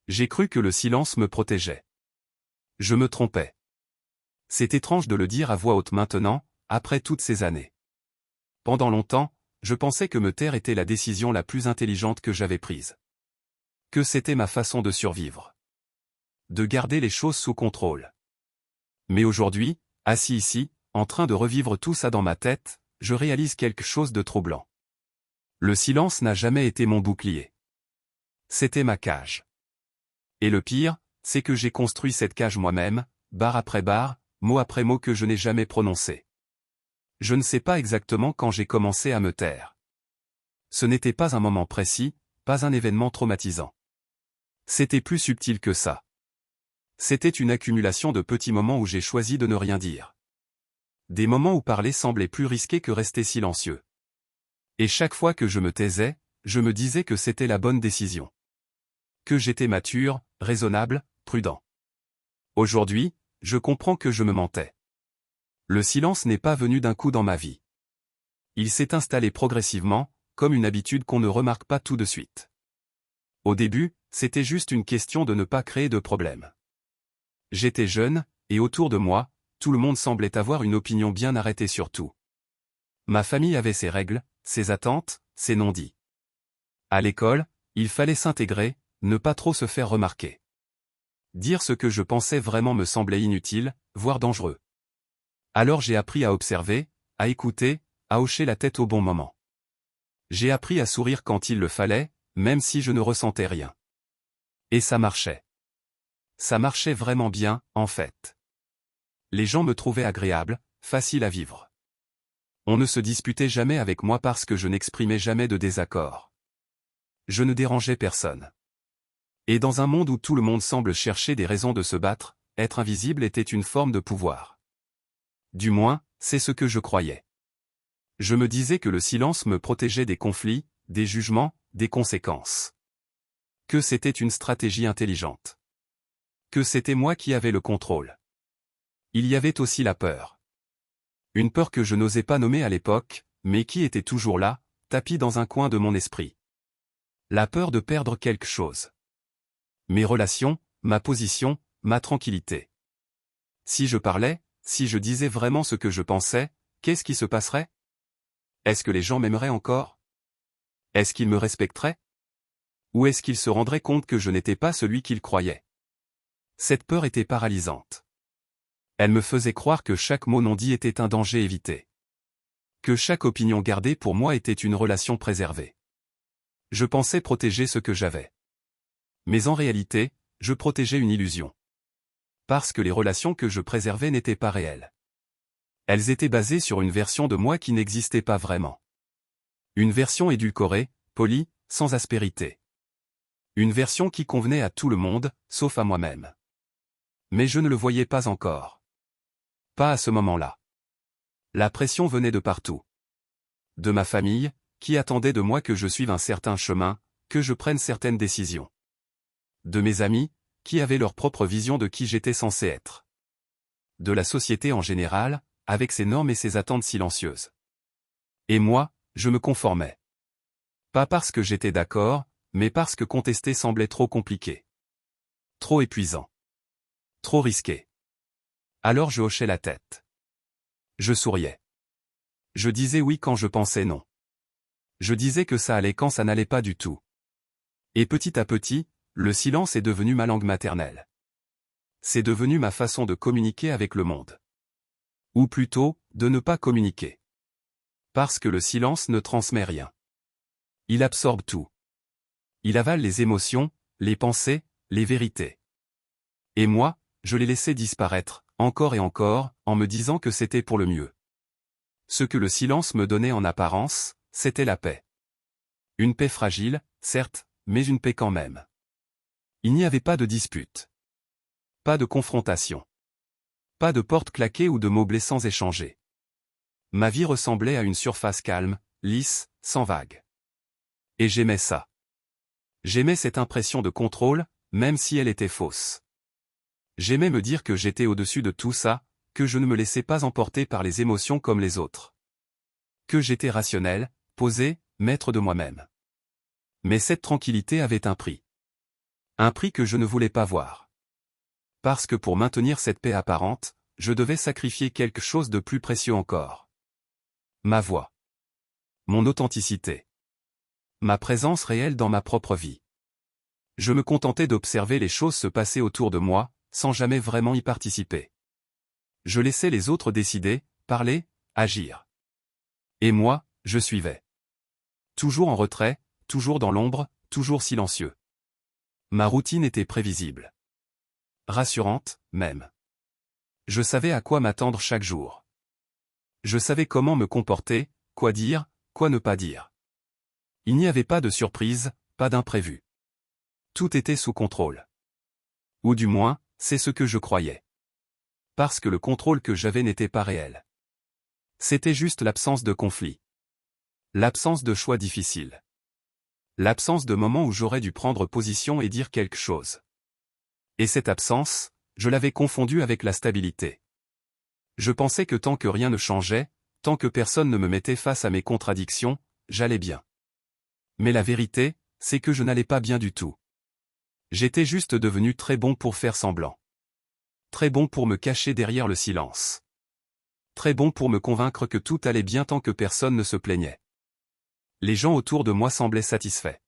J'ai cru que le silence me protégeait. Je me trompais. C'est étrange de le dire à voix haute maintenant, après toutes ces années. Pendant longtemps, je pensais que me taire était la décision la plus intelligente que j'avais prise. Que c'était ma façon de survivre. De garder les choses sous contrôle. Mais aujourd'hui, assis ici, en train de revivre tout ça dans ma tête, je réalise quelque chose de troublant. Le silence n'a jamais été mon bouclier. C'était ma cage. Et le pire, c'est que j'ai construit cette cage moi-même, barre après barre, mot après mot que je n'ai jamais prononcé. Je ne sais pas exactement quand j'ai commencé à me taire. Ce n'était pas un moment précis, pas un événement traumatisant. C'était plus subtil que ça. C'était une accumulation de petits moments où j'ai choisi de ne rien dire. Des moments où parler semblait plus risqué que rester silencieux. Et chaque fois que je me taisais, je me disais que c'était la bonne décision. Que j'étais mature, raisonnable, prudent. Aujourd'hui, je comprends que je me mentais. Le silence n'est pas venu d'un coup dans ma vie. Il s'est installé progressivement, comme une habitude qu'on ne remarque pas tout de suite. Au début, c'était juste une question de ne pas créer de problème. J'étais jeune, et autour de moi, tout le monde semblait avoir une opinion bien arrêtée sur tout. Ma famille avait ses règles, ses attentes, ses non-dits. À l'école, il fallait s'intégrer, ne pas trop se faire remarquer. Dire ce que je pensais vraiment me semblait inutile, voire dangereux. Alors j'ai appris à observer, à écouter, à hocher la tête au bon moment. J'ai appris à sourire quand il le fallait, même si je ne ressentais rien. Et ça marchait. Ça marchait vraiment bien, en fait. Les gens me trouvaient agréable, facile à vivre. On ne se disputait jamais avec moi parce que je n'exprimais jamais de désaccord. Je ne dérangeais personne. Et dans un monde où tout le monde semble chercher des raisons de se battre, être invisible était une forme de pouvoir. Du moins, c'est ce que je croyais. Je me disais que le silence me protégeait des conflits, des jugements, des conséquences. Que c'était une stratégie intelligente. Que c'était moi qui avais le contrôle. Il y avait aussi la peur. Une peur que je n'osais pas nommer à l'époque, mais qui était toujours là, tapie dans un coin de mon esprit. La peur de perdre quelque chose. Mes relations, ma position, ma tranquillité. Si je parlais, si je disais vraiment ce que je pensais, qu'est-ce qui se passerait? Est-ce que les gens m'aimeraient encore? Est-ce qu'ils me respecteraient? Ou est-ce qu'ils se rendraient compte que je n'étais pas celui qu'ils croyaient? Cette peur était paralysante. Elle me faisait croire que chaque mot non dit était un danger évité. Que chaque opinion gardée pour moi était une relation préservée. Je pensais protéger ce que j'avais. Mais en réalité, je protégeais une illusion. Parce que les relations que je préservais n'étaient pas réelles. Elles étaient basées sur une version de moi qui n'existait pas vraiment. Une version édulcorée, polie, sans aspérité. Une version qui convenait à tout le monde, sauf à moi-même. Mais je ne le voyais pas encore. Pas à ce moment-là. La pression venait de partout. De ma famille, qui attendait de moi que je suive un certain chemin, que je prenne certaines décisions. De mes amis, qui avaient leur propre vision de qui j'étais censé être. De la société en général, avec ses normes et ses attentes silencieuses. Et moi, je me conformais. Pas parce que j'étais d'accord, mais parce que contester semblait trop compliqué. Trop épuisant. Trop risqué. Alors je hochais la tête. Je souriais. Je disais oui quand je pensais non. Je disais que ça allait quand ça n'allait pas du tout. Et petit à petit, le silence est devenu ma langue maternelle. C'est devenu ma façon de communiquer avec le monde. Ou plutôt, de ne pas communiquer. Parce que le silence ne transmet rien. Il absorbe tout. Il avale les émotions, les pensées, les vérités. Et moi, je les laissais disparaître, encore et encore, en me disant que c'était pour le mieux. Ce que le silence me donnait en apparence, c'était la paix. Une paix fragile, certes, mais une paix quand même. Il n'y avait pas de dispute. Pas de confrontation. Pas de porte claquée ou de mots blessants échangés. Ma vie ressemblait à une surface calme, lisse, sans vagues. Et j'aimais ça. J'aimais cette impression de contrôle, même si elle était fausse. J'aimais me dire que j'étais au-dessus de tout ça, que je ne me laissais pas emporter par les émotions comme les autres. Que j'étais rationnel, posé, maître de moi-même. Mais cette tranquillité avait un prix. Un prix que je ne voulais pas voir. Parce que pour maintenir cette paix apparente, je devais sacrifier quelque chose de plus précieux encore. Ma voix. Mon authenticité. Ma présence réelle dans ma propre vie. Je me contentais d'observer les choses se passer autour de moi, sans jamais vraiment y participer. Je laissais les autres décider, parler, agir. Et moi, je suivais. Toujours en retrait, toujours dans l'ombre, toujours silencieux. Ma routine était prévisible. Rassurante, même. Je savais à quoi m'attendre chaque jour. Je savais comment me comporter, quoi dire, quoi ne pas dire. Il n'y avait pas de surprise, pas d'imprévu. Tout était sous contrôle. Ou du moins, c'est ce que je croyais. Parce que le contrôle que j'avais n'était pas réel. C'était juste l'absence de conflit. L'absence de choix difficiles. L'absence de moments où j'aurais dû prendre position et dire quelque chose. Et cette absence, je l'avais confondue avec la stabilité. Je pensais que tant que rien ne changeait, tant que personne ne me mettait face à mes contradictions, j'allais bien. Mais la vérité, c'est que je n'allais pas bien du tout. J'étais juste devenu très bon pour faire semblant. Très bon pour me cacher derrière le silence. Très bon pour me convaincre que tout allait bien tant que personne ne se plaignait. Les gens autour de moi semblaient satisfaits.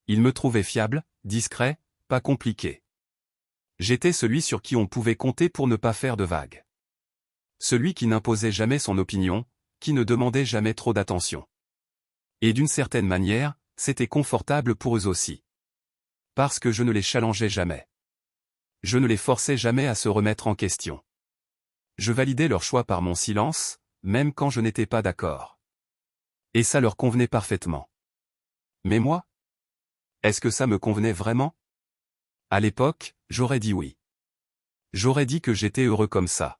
Ils me trouvaient fiable, discret, pas compliqué. J'étais celui sur qui on pouvait compter pour ne pas faire de vagues. Celui qui n'imposait jamais son opinion, qui ne demandait jamais trop d'attention. Et d'une certaine manière, c'était confortable pour eux aussi. Parce que je ne les challengeais jamais. Je ne les forçais jamais à se remettre en question. Je validais leur choix par mon silence, même quand je n'étais pas d'accord. Et ça leur convenait parfaitement. Mais moi? Est-ce que ça me convenait vraiment? À l'époque, j'aurais dit oui. J'aurais dit que j'étais heureux comme ça.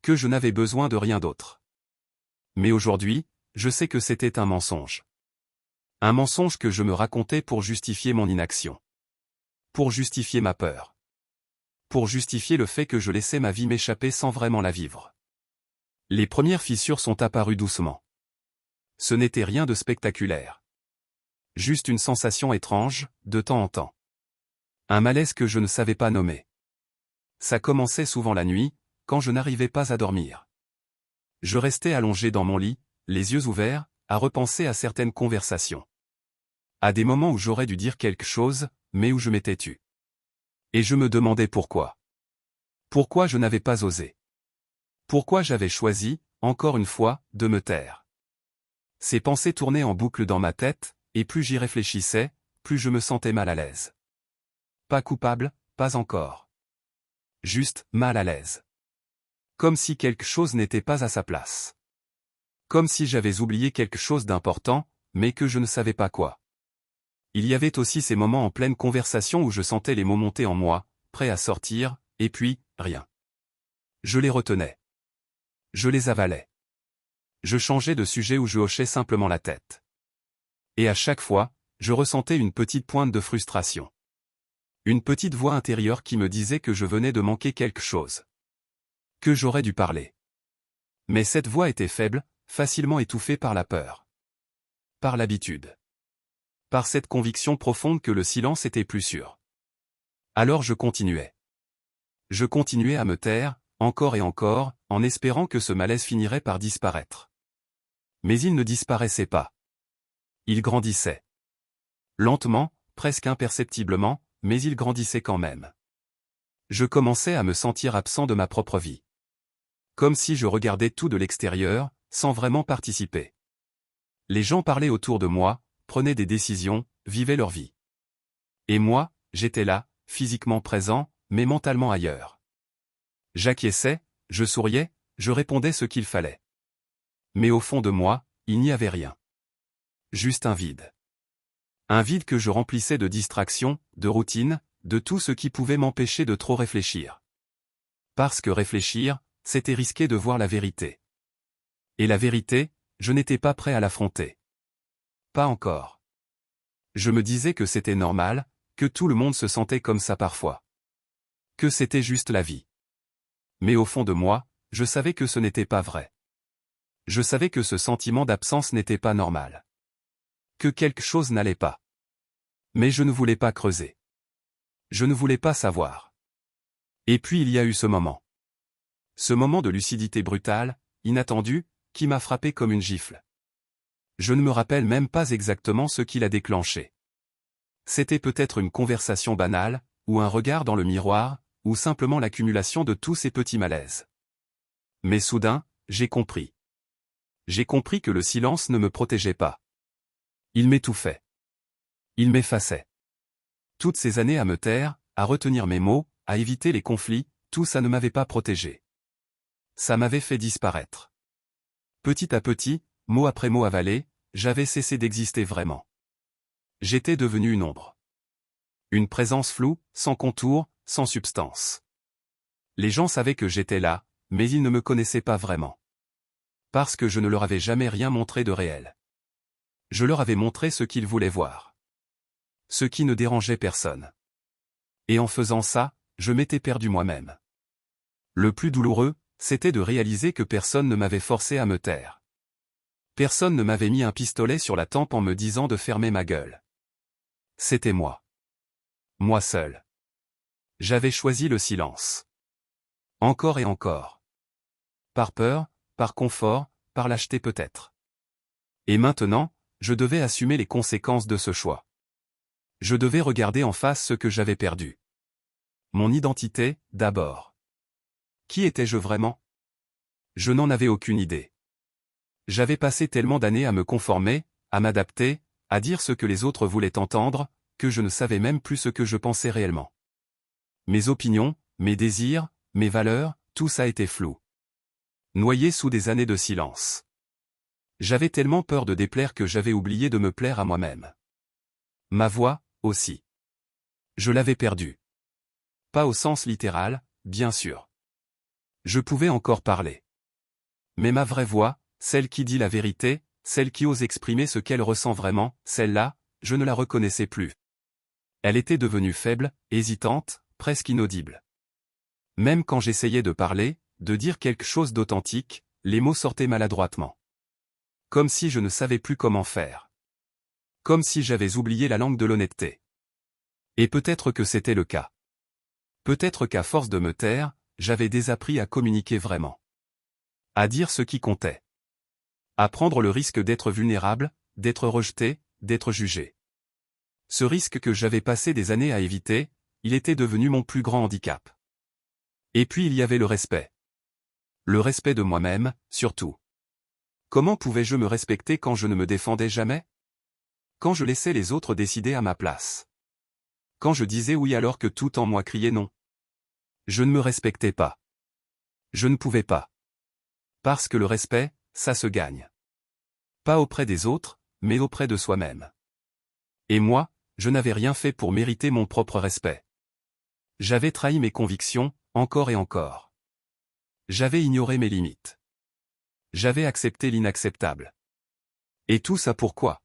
Que je n'avais besoin de rien d'autre. Mais aujourd'hui, je sais que c'était un mensonge. Un mensonge que je me racontais pour justifier mon inaction. Pour justifier ma peur. Pour justifier le fait que je laissais ma vie m'échapper sans vraiment la vivre. Les premières fissures sont apparues doucement. Ce n'était rien de spectaculaire. Juste une sensation étrange, de temps en temps. Un malaise que je ne savais pas nommer. Ça commençait souvent la nuit, quand je n'arrivais pas à dormir. Je restais allongé dans mon lit, les yeux ouverts, à repenser à certaines conversations. À des moments où j'aurais dû dire quelque chose, mais où je m'étais tu. Et je me demandais pourquoi. Pourquoi je n'avais pas osé. Pourquoi j'avais choisi, encore une fois, de me taire. Ces pensées tournaient en boucle dans ma tête, et plus j'y réfléchissais, plus je me sentais mal à l'aise. Pas coupable, pas encore. Juste mal à l'aise. Comme si quelque chose n'était pas à sa place. Comme si j'avais oublié quelque chose d'important, mais que je ne savais pas quoi. Il y avait aussi ces moments en pleine conversation où je sentais les mots monter en moi, prêts à sortir, et puis, rien. Je les retenais. Je les avalais. Je changeais de sujet ou je hochais simplement la tête. Et à chaque fois, je ressentais une petite pointe de frustration. Une petite voix intérieure qui me disait que je venais de manquer quelque chose. Que j'aurais dû parler. Mais cette voix était faible, facilement étouffée par la peur. Par l'habitude. Par cette conviction profonde que le silence était plus sûr. Alors je continuais. Je continuais à me taire, encore et encore, en espérant que ce malaise finirait par disparaître. Mais il ne disparaissait pas. Il grandissait. Lentement, presque imperceptiblement, mais il grandissait quand même. Je commençais à me sentir absent de ma propre vie. Comme si je regardais tout de l'extérieur, sans vraiment participer. Les gens parlaient autour de moi, prenaient des décisions, vivaient leur vie. Et moi, j'étais là, physiquement présent, mais mentalement ailleurs. J'acquiesçais, je souriais, je répondais ce qu'il fallait. Mais au fond de moi, il n'y avait rien. Juste un vide. Un vide que je remplissais de distractions, de routines, de tout ce qui pouvait m'empêcher de trop réfléchir. Parce que réfléchir, c'était risquer de voir la vérité. Et la vérité, je n'étais pas prêt à l'affronter. Pas encore. Je me disais que c'était normal, que tout le monde se sentait comme ça parfois. Que c'était juste la vie. Mais au fond de moi, je savais que ce n'était pas vrai. Je savais que ce sentiment d'absence n'était pas normal. Que quelque chose n'allait pas. Mais je ne voulais pas creuser. Je ne voulais pas savoir. Et puis il y a eu ce moment. Ce moment de lucidité brutale, inattendu, qui m'a frappé comme une gifle. Je ne me rappelle même pas exactement ce qui l'a déclenché. C'était peut-être une conversation banale, ou un regard dans le miroir, ou simplement l'accumulation de tous ces petits malaises. Mais soudain, j'ai compris. J'ai compris que le silence ne me protégeait pas. Il m'étouffait. Il m'effaçait. Toutes ces années à me taire, à retenir mes mots, à éviter les conflits, tout ça ne m'avait pas protégé. Ça m'avait fait disparaître. Petit à petit, mot après mot avalé, j'avais cessé d'exister vraiment. J'étais devenu une ombre. Une présence floue, sans contour, sans substance. Les gens savaient que j'étais là, mais ils ne me connaissaient pas vraiment. Parce que je ne leur avais jamais rien montré de réel. Je leur avais montré ce qu'ils voulaient voir. Ce qui ne dérangeait personne. Et en faisant ça, je m'étais perdu moi-même. Le plus douloureux, c'était de réaliser que personne ne m'avait forcé à me taire. Personne ne m'avait mis un pistolet sur la tempe en me disant de fermer ma gueule. C'était moi. Moi seul. J'avais choisi le silence. Encore et encore. Par peur, par confort, par lâcheté peut-être. Et maintenant, je devais assumer les conséquences de ce choix. Je devais regarder en face ce que j'avais perdu. Mon identité, d'abord. Qui étais-je vraiment? Je n'en avais aucune idée. J'avais passé tellement d'années à me conformer, à m'adapter, à dire ce que les autres voulaient entendre, que je ne savais même plus ce que je pensais réellement. Mes opinions, mes désirs, mes valeurs, tout ça était flou. Noyé sous des années de silence. J'avais tellement peur de déplaire que j'avais oublié de me plaire à moi-même. Ma voix, aussi. Je l'avais perdue. Pas au sens littéral, bien sûr. Je pouvais encore parler. Mais ma vraie voix, celle qui dit la vérité, celle qui ose exprimer ce qu'elle ressent vraiment, celle-là, je ne la reconnaissais plus. Elle était devenue faible, hésitante, presque inaudible. Même quand j'essayais de parler, de dire quelque chose d'authentique, les mots sortaient maladroitement. Comme si je ne savais plus comment faire. Comme si j'avais oublié la langue de l'honnêteté. Et peut-être que c'était le cas. Peut-être qu'à force de me taire, j'avais désappris à communiquer vraiment. À dire ce qui comptait. À prendre le risque d'être vulnérable, d'être rejeté, d'être jugé. Ce risque que j'avais passé des années à éviter, il était devenu mon plus grand handicap. Et puis il y avait le respect. Le respect de moi-même, surtout. Comment pouvais-je me respecter quand je ne me défendais jamais? Quand je laissais les autres décider à ma place. Quand je disais oui alors que tout en moi criait non. Je ne me respectais pas. Je ne pouvais pas. Parce que le respect, ça se gagne. Pas auprès des autres, mais auprès de soi-même. Et moi, je n'avais rien fait pour mériter mon propre respect. J'avais trahi mes convictions, encore et encore. J'avais ignoré mes limites. J'avais accepté l'inacceptable. Et tout ça pourquoi?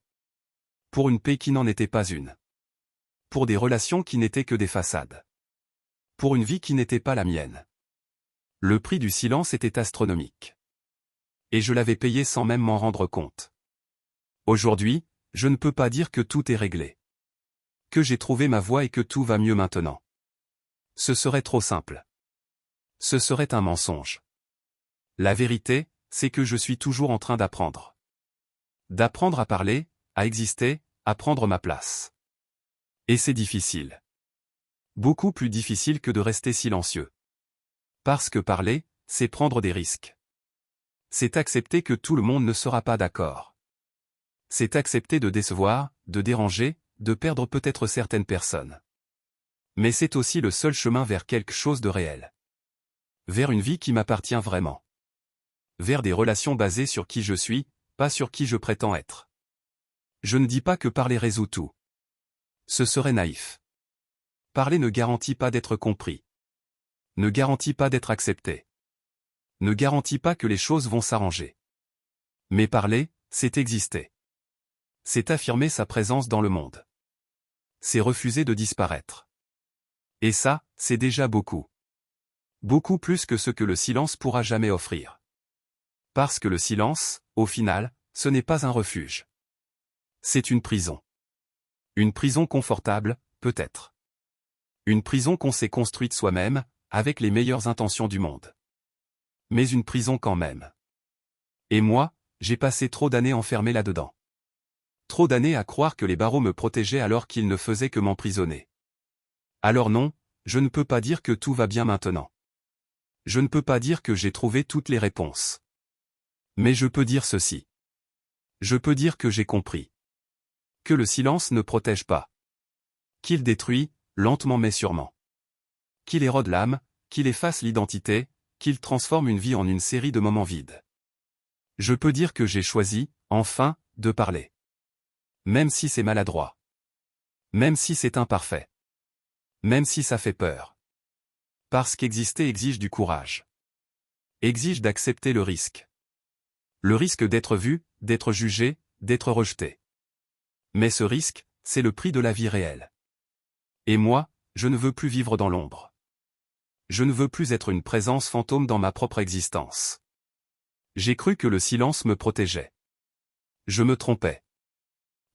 Pour une paix qui n'en était pas une. Pour des relations qui n'étaient que des façades. Pour une vie qui n'était pas la mienne. Le prix du silence était astronomique. Et je l'avais payé sans même m'en rendre compte. Aujourd'hui, je ne peux pas dire que tout est réglé. Que j'ai trouvé ma voie et que tout va mieux maintenant. Ce serait trop simple. Ce serait un mensonge. La vérité, c'est que je suis toujours en train d'apprendre. D'apprendre à parler, à exister, à prendre ma place. Et c'est difficile. Beaucoup plus difficile que de rester silencieux. Parce que parler, c'est prendre des risques. C'est accepter que tout le monde ne sera pas d'accord. C'est accepter de décevoir, de déranger, de perdre peut-être certaines personnes. Mais c'est aussi le seul chemin vers quelque chose de réel. Vers une vie qui m'appartient vraiment. Vers des relations basées sur qui je suis, pas sur qui je prétends être. Je ne dis pas que parler résout tout. Ce serait naïf. Parler ne garantit pas d'être compris. Ne garantit pas d'être accepté. Ne garantit pas que les choses vont s'arranger. Mais parler, c'est exister. C'est affirmer sa présence dans le monde. C'est refuser de disparaître. Et ça, c'est déjà beaucoup. Beaucoup plus que ce que le silence pourra jamais offrir. Parce que le silence, au final, ce n'est pas un refuge. C'est une prison. Une prison confortable, peut-être. Une prison qu'on s'est construite soi-même, avec les meilleures intentions du monde. Mais une prison quand même. Et moi, j'ai passé trop d'années enfermé là-dedans. Trop d'années à croire que les barreaux me protégeaient alors qu'ils ne faisaient que m'emprisonner. Alors non, je ne peux pas dire que tout va bien maintenant. Je ne peux pas dire que j'ai trouvé toutes les réponses. Mais je peux dire ceci. Je peux dire que j'ai compris. Que le silence ne protège pas. Qu'il détruit, lentement mais sûrement. Qu'il érode l'âme, qu'il efface l'identité, qu'il transforme une vie en une série de moments vides. Je peux dire que j'ai choisi, enfin, de parler. Même si c'est maladroit. Même si c'est imparfait. Même si ça fait peur. Parce qu'exister exige du courage. Exige d'accepter le risque. Le risque d'être vu, d'être jugé, d'être rejeté. Mais ce risque, c'est le prix de la vie réelle. Et moi, je ne veux plus vivre dans l'ombre. Je ne veux plus être une présence fantôme dans ma propre existence. J'ai cru que le silence me protégeait. Je me trompais.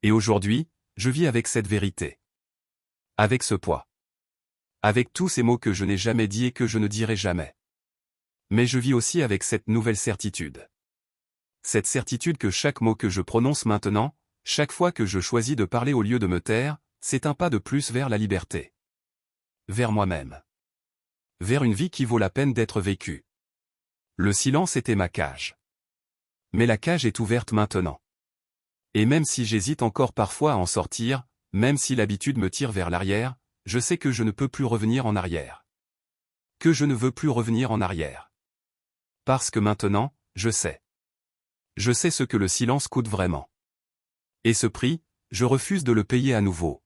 Et aujourd'hui, je vis avec cette vérité. Avec ce poids. Avec tous ces mots que je n'ai jamais dit et que je ne dirai jamais. Mais je vis aussi avec cette nouvelle certitude. Cette certitude que chaque mot que je prononce maintenant, chaque fois que je choisis de parler au lieu de me taire, c'est un pas de plus vers la liberté. Vers moi-même. Vers une vie qui vaut la peine d'être vécue. Le silence était ma cage. Mais la cage est ouverte maintenant. Et même si j'hésite encore parfois à en sortir, même si l'habitude me tire vers l'arrière, je sais que je ne peux plus revenir en arrière. Que je ne veux plus revenir en arrière. Parce que maintenant, je sais. Je sais ce que le silence coûte vraiment. Et ce prix, je refuse de le payer à nouveau.